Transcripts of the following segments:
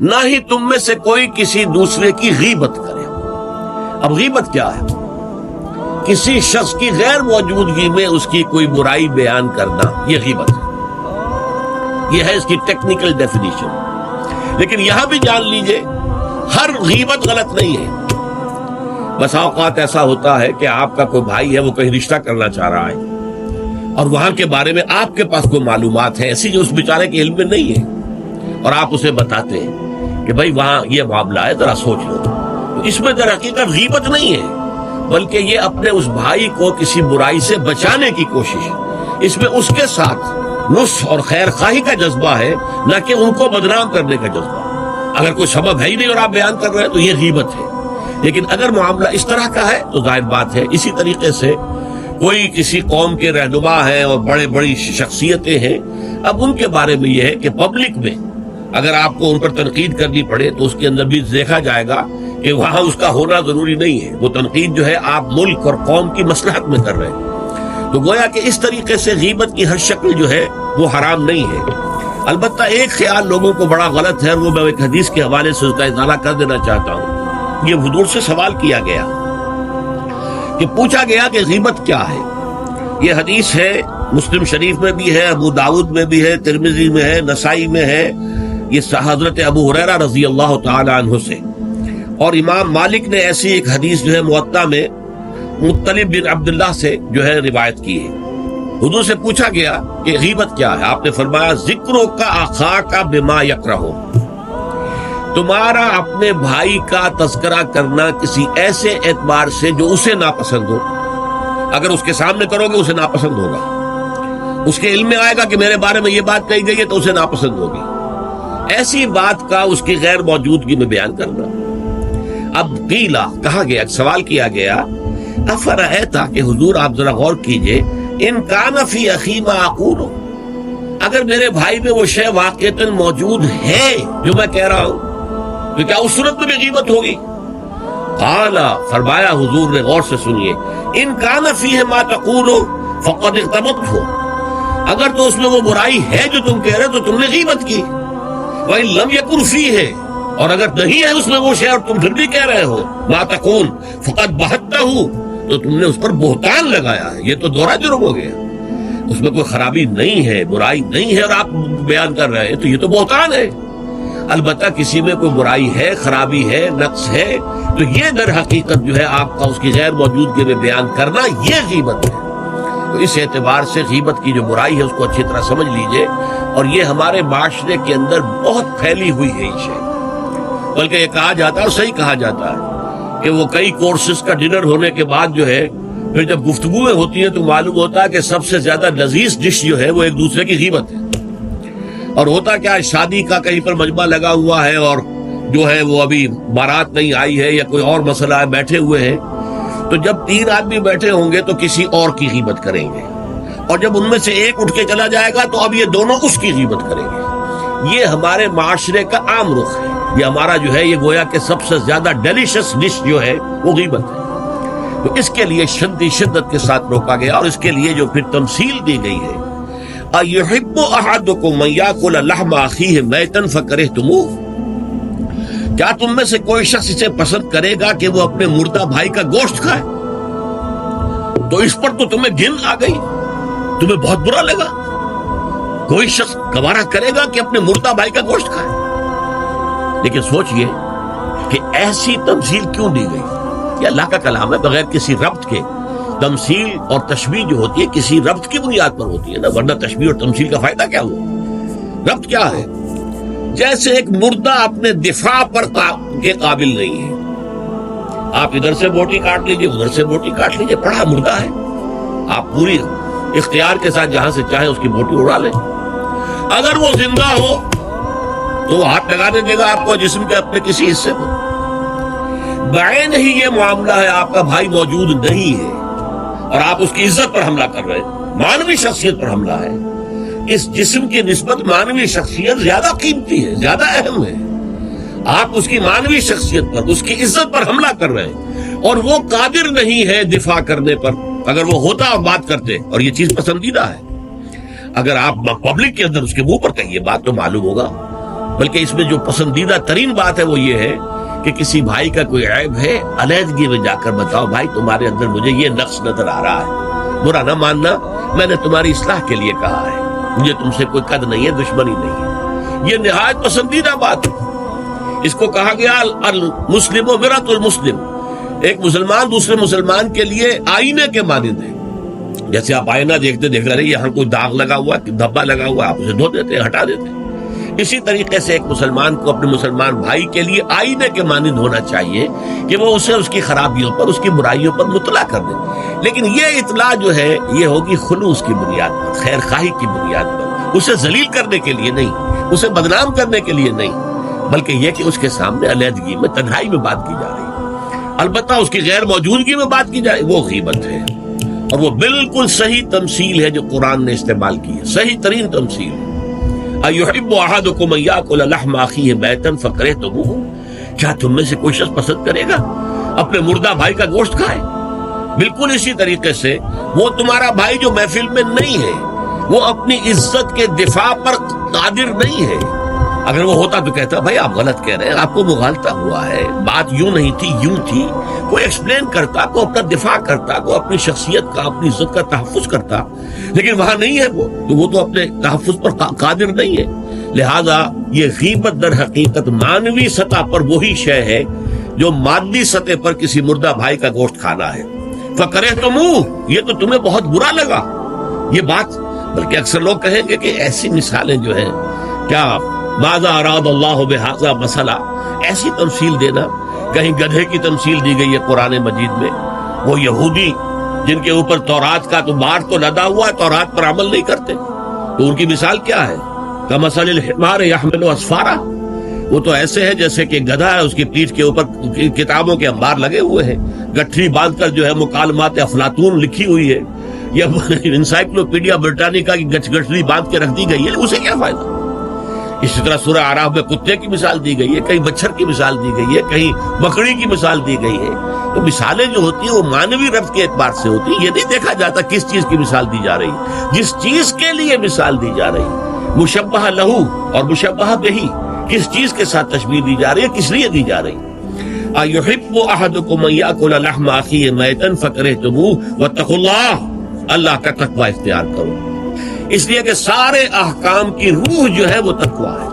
نہ ہی تم میں سے کوئی کسی دوسرے کی غیبت کرے. اب غیبت کیا ہے؟ کسی شخص کی غیر موجودگی میں اس کی کوئی برائی بیان کرنا، یہ غیبت ہے. یہ ہے اس کی ٹیکنیکل ڈیفینیشن. لیکن یہاں بھی جان لیجئے ہر غیبت غلط نہیں ہے. بس اوقات ایسا ہوتا ہے کہ آپ کا کوئی بھائی ہے، وہ کہیں رشتہ کرنا چاہ رہا ہے اور وہاں کے بارے میں آپ کے پاس کوئی معلومات ہے ایسی جو اس بیچارے کے علم میں نہیں ہے، اور آپ اسے بتاتے ہیں کہ بھائی وہاں یہ معاملہ ہے، ذرا سوچ لو. تو اس میں در حقیقت غیبت نہیں ہے، بلکہ یہ اپنے اس بھائی کو کسی برائی سے بچانے کی کوشش. اس میں اس کے ساتھ نصح اور خیر خواہی کا جذبہ ہے، نہ کہ ان کو بدنام کرنے کا جذبہ. اگر کوئی سبب ہے ہی نہیں اور آپ بیان کر رہے ہیں تو یہ غیبت ہے. لیکن اگر معاملہ اس طرح کا ہے تو ظاہر بات ہے. اسی طریقے سے کوئی کسی قوم کے رہنما ہیں اور بڑی شخصیتیں ہیں، اب ان کے بارے میں یہ ہے کہ پبلک میں اگر آپ کو ان پر تنقید کرنی پڑے تو اس کے اندر بھی دیکھا جائے گا کہ وہاں اس کا ہونا ضروری نہیں ہے. وہ تنقید جو ہے آپ ملک اور قوم کی مصلحت میں کر رہے ہیں. تو گویا کہ اس طریقے سے غیبت کی ہر شکل جو ہے وہ حرام نہیں ہے. البتہ ایک خیال لوگوں کو بڑا غلط ہے، وہ میں ایک حدیث کے حوالے سے اس کا ازالہ کر دینا چاہتا ہوں. یہ حضور سے سوال کیا گیا کہ پوچھا گیا کہ غیبت کیا ہے. یہ حدیث ہے، مسلم شریف میں بھی ہے، ابو داؤد میں بھی ہے، ترمذی میں ہے، نسائی میں ہے. یہ حضرت ابو ہریرہ رضی اللہ تعالی عنہ سے. اور امام مالک نے ایسی ایک حدیث جو ہے موطا میں مطلب بن عبداللہ سے جو ہے روایت کی ہے. حضور سے پوچھا گیا کہ غیبت کیا ہے. آپ نے فرمایا ذکروں کا اخاک بما یکرہ، تمہارا اپنے بھائی کا تذکرہ کرنا کسی ایسے اعتبار سے جو اسے ناپسند ہو. اگر اس کے سامنے کرو گے اسے ناپسند ہوگا، اس کے علم میں آئے گا کہ میرے بارے میں یہ بات کہی گئی ہے تو اسے ناپسند ہوگی. ایسی بات کا اس کی غیر موجودگی میں بیان کرنا. اب قیلا کہا گیا، سوال کیا گیا، افرأیتا کہ حضور آپ ذرا غور کیجئے، ان کان فی اخی ما اقول، اگر میرے بھائی میں وہ شے واقعتاً موجود ہے جو میں کہہ رہا ہوں تو کیا اس صورت میں بھی غیبت ہوگی؟ قال، فرمایا حضور نے، غور سے سنیے، ان کان فیہ ما تقول فقد اغتبت، اگر تو اس میں وہ برائی ہے جو تم کہہ رہے تو تم نے غیبت کی. وَإِن لَمْ يَكُنْ فِيهِ، اور اگر نہیں ہے اس میں وہ شے اور تم پھر بھی کہہ رہے ہو ما تقول فقد بہتہ، تو تم نے اس پر بہتان لگایا ہے. یہ تو دوہرا جرم ہو گیا. اس میں کوئی خرابی نہیں ہے، برائی نہیں ہے اور آپ بیان کر رہے ہیں تو یہ تو بہتان ہے. البتہ کسی میں کوئی برائی ہے، خرابی ہے، نقص ہے تو یہ در حقیقت جو ہے آپ کا اس کی غیر موجودگی میں بیان کرنا یہ غیبت ہے. تو اس اعتبار سے غیبت کی جو برائی ہے اس کو اچھی طرح سمجھ لیجئے. اور یہ ہمارے معاشرے کے اندر بہت پھیلی ہوئی ہے یہ شے. بلکہ یہ کہا جاتا ہے اور صحیح کہا جاتا ہے کہ وہ کئی کورسز کا ڈنر ہونے کے بعد جو ہے پھر جب گفتگویں ہوتی ہیں تو معلوم ہوتا ہے کہ سب سے زیادہ لذیذ ڈش جو ہے وہ ایک دوسرے کی غیبت ہے. اور ہوتا کیا ہے، شادی کا کہیں پر مجمع لگا ہوا ہے اور جو ہے وہ ابھی بارات نہیں آئی ہے یا کوئی اور مسئلہ ہے، بیٹھے ہوئے ہیں، تو جب 3 آدمی بیٹھے ہوں گے تو کسی اور کی غیبت کریں گے، اور جب ان میں سے ایک اٹھ کے چلا جائے گا تو اب یہ دونوں اس کی غیبت کریں گے. یہ ہمارے معاشرے کا عام رخ ہے. یہ ہمارا جو ہے یہ گویا کہ سب سے زیادہ ڈیلیشس ڈش جو ہے وہ غیبت ہے. تو اس کے لیے شدت کے ساتھ روکا گیا. اور اس کے لیے جو پھر تمثیل دی گئی ہے، اَيُحِبُّ أَحَدُكُم أَن يَأْكُلَ لَحْمَ أَخِيهِ مَيْتًا فَكَرِهْتُمُوهُ، کیا تم میں سے کوئی شخص اسے پسند کرے گا کہ وہ اپنے مردہ بھائی کا گوشت کھائے؟ تو اس پر تو تمہیں گن آ گئی، تمہیں بہت برا لگا. کوئی شخص گوارا کرے گا کہ اپنے مردہ بھائی کا گوشت کھائے؟ لیکن سوچئے کہ ایسی تمثیل کیوں دی گئی؟ یہ اللہ کا کلام ہے، بغیر کسی ربط کے. تمثیل اور تشبیہ جو ہوتی ہے کسی ربط کی بنیاد پر ہوتی ہے نا، ورنہ تشبیہ اور تمثیل کا فائدہ کیا ہوا؟ ربط کیا ہے؟ جیسے ایک مردہ اپنے دفاع پر کے قابل نہیں ہے. آپ ادھر سے بوٹی کاٹ لیجئے، ادھر سے بوٹی کاٹ لیجئے، پڑا مردہ ہے. آپ پوری اختیار کے ساتھ جہاں سے چاہیں اس کی بوٹی اڑا لیں. اگر وہ زندہ ہو تو وہ ہاتھ لگانے دے گا آپ کو جسم کے اپنے کسی حصے پر. بعین ہی یہ معاملہ ہے، آپ کا بھائی موجود نہیں ہے اور آپ اس کی عزت پر حملہ کر رہے ہیں، مانوی شخصیت پر حملہ ہے. اس جسم کی نسبت مانوی شخصیت زیادہ قیمتی ہے، زیادہ اہم ہے. آپ اس کی مانوی شخصیت پر، اس کی عزت پر حملہ کر رہے ہیں اور وہ قادر نہیں ہے دفاع کرنے پر. اگر وہ ہوتا اور بات کرتے، اور یہ چیز پسندیدہ ہے، اگر آپ پبلک کے اندر اس کے منہ پر کہیے بات تو معلوم ہوگا بلکہ اس میں جو پسندیدہ ترین بات ہے وہ یہ ہے کہ کسی بھائی کا کوئی عیب ہے، علیحدگی میں جا کر بتاؤ، بھائی تمہارے اندر مجھے یہ نقص نظر آ رہا ہے، برا نہ ماننا، میں نے تمہاری اصلاح کے لیے کہا ہے، مجھے تم سے کوئی قد نہیں ہے، دشمنی نہیں ہے۔ یہ نہایت پسندیدہ بات ہے۔ اس کو کہا گیا المسلم و مرۃ المسلم، ایک مسلمان دوسرے مسلمان کے لیے آئینے کے مانند ہے۔ جیسے آپ آئینہ دیکھتے رہے، یہاں کوئی داغ لگا ہوا ہے، دھبا لگا ہوا ہے، آپ اسے دھو دیتے ہیں، ہٹا دیتے ہیں۔ اسی طریقے سے ایک مسلمان کو اپنے مسلمان بھائی کے لیے آئینے کے مانند ہونا چاہیے کہ وہ اسے اس کی خرابیوں پر، اس کی برائیوں پر مطلع کر دے، لیکن یہ اطلاع جو ہے یہ ہوگی خلوص کی بنیاد پر، خیر خواہی کی بنیاد پر، اسے ذلیل کرنے کے لیے نہیں، اسے بدنام کرنے کے لیے نہیں، بلکہ یہ کہ اس کے سامنے علیحدگی میں، تنہائی میں بات کی جا رہی ہے۔ البتہ اس کی غیر موجودگی میں بات کی جائے وہ غیبت ہے، اور وہ بالکل صحیح تمثیل ہے جو قرآن نے استعمال کی ہے، صحیح ترین تمثیل ہے۔ اَيُحِبُّ أَحَدُكُمْ أَن يَأْكُلَ لَحْمَ أَخِيهِ مَيْتًا فَكَرِهْتُمُوهُ، کیا تم میں سے کوئی شخص پسند کرے گا اپنے مردہ بھائی کا گوشت کھائے؟ بالکل اسی طریقے سے وہ تمہارا بھائی جو محفل میں نہیں ہے، وہ اپنی عزت کے دفاع پر قادر نہیں ہے۔ اگر وہ ہوتا تو کہتا بھائی آپ غلط کہہ رہے ہیں، آپ کو مغالطہ ہوا ہے، بات یوں نہیں تھی یوں تھی، کوئی ایکسپلین کرتا، کوئی اپنا دفاع کرتا، کوئی اپنی شخصیت کا، اپنی عزت کا تحفظ کرتا، لیکن وہاں نہیں ہے وہ تو اپنے تحفظ پر قادر نہیں ہے۔ لہذا یہ غیبت در حقیقت مانوی سطح پر وہی شے ہے جو مادی سطح پر کسی مردہ بھائی کا گوشت کھانا ہے۔ فَكَرِهْتُمُوهُ، یہ تو تمہیں بہت برا لگا یہ بات۔ بلکہ اکثر لوگ کہیں گے کہ ایسی مثالیں جو ہیں، کیا ماذا اراد اللہ بہذا مسئلہ، ایسی تمثیل دینا، کہیں گدھے کی تمثیل دی گئی ہے قرآن مجید میں، وہ یہودی جن کے اوپر تورات کا تو بار تو لدا ہوا ہے، تورات پر عمل نہیں کرتے، تو ان کی مثال کیا ہے؟ کمثل الحمار یحمل اسفارا، وہ تو ایسے ہے جیسے کہ گدھا ہے، اس کی پیٹھ کے اوپر کتابوں کے انبار لگے ہوئے ہیں، گٹھری باندھ کر جو ہے مکالمات افلاطون لکھی ہوئی ہے، یا انسائکلوپیڈیا برٹانیکا کی گٹھری باندھ کے رکھ دی گئی ہے، اسے کیا فائدہ؟ اسی طرح سورہ اعراف میں کتے کی مثال دی گئی ہے، کہیں مچھر کی مثال دی گئی ہے، کہیں بکری کی مثال دی گئی ہے۔ تو مثالیں جو ہوتی ہیں وہ مانوی ربط کے اعتبار سے ہوتی ہیں، یہ نہیں دیکھا جاتا کس چیز کی مثال دی جا رہی، جس چیز کے لیے مثال دی جا رہی، مشبہ لہو اور مشبہ بہی، کس چیز کے ساتھ تشبیہ دی جا رہی ہے، کس لیے دی جا رہی۔ اَيُحِبُّ أَحَدُكُمْ أَن يَأْكُلَ لَحْمَ أَخِيهِ مَيْتًا فَكَرِهْتُمُوهُ وَاتَّقُوا اللَّهَ، اللہ کا تقوی اختیار کرو، اس لیے کہ سارے احکام کی روح جو ہے وہ تقوی ہے۔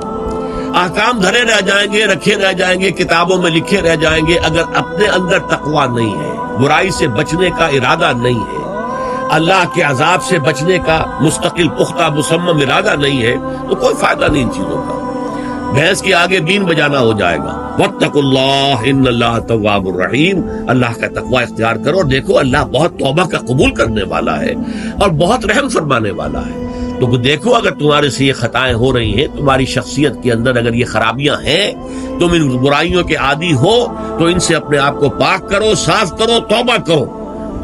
احکام دھرے رہ جائیں گے، رکھے رہ جائیں گے، کتابوں میں لکھے رہ جائیں گے، اگر اپنے اندر تقوی نہیں ہے، برائی سے بچنے کا ارادہ نہیں ہے، اللہ کے عذاب سے بچنے کا مستقل پختہ مصمم ارادہ نہیں ہے، تو کوئی فائدہ نہیں ان چیزوں کا۔ بھینس کے آگے بین بجانا ہو جائے گا۔ واتقوا اللہ ان اللہ تواب الرحیم، اللہ کا تقوی اختیار کرو اور دیکھو اللہ بہت توبہ کا قبول کرنے والا ہے اور بہت رحم فرمانے والا ہے۔ تو دیکھو اگر تمہارے سے یہ خطائیں ہو رہی ہیں، تمہاری شخصیت کے اندر اگر یہ خرابیاں ہیں، تم ان برائیوں کے عادی ہو، تو ان سے اپنے آپ کو پاک کرو، صاف کرو، توبہ کرو،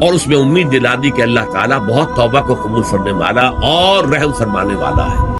اور اس میں امید دلا دی کہ اللہ تعالیٰ بہت توبہ کو قبول کرنے والا اور رحم فرمانے والا ہے۔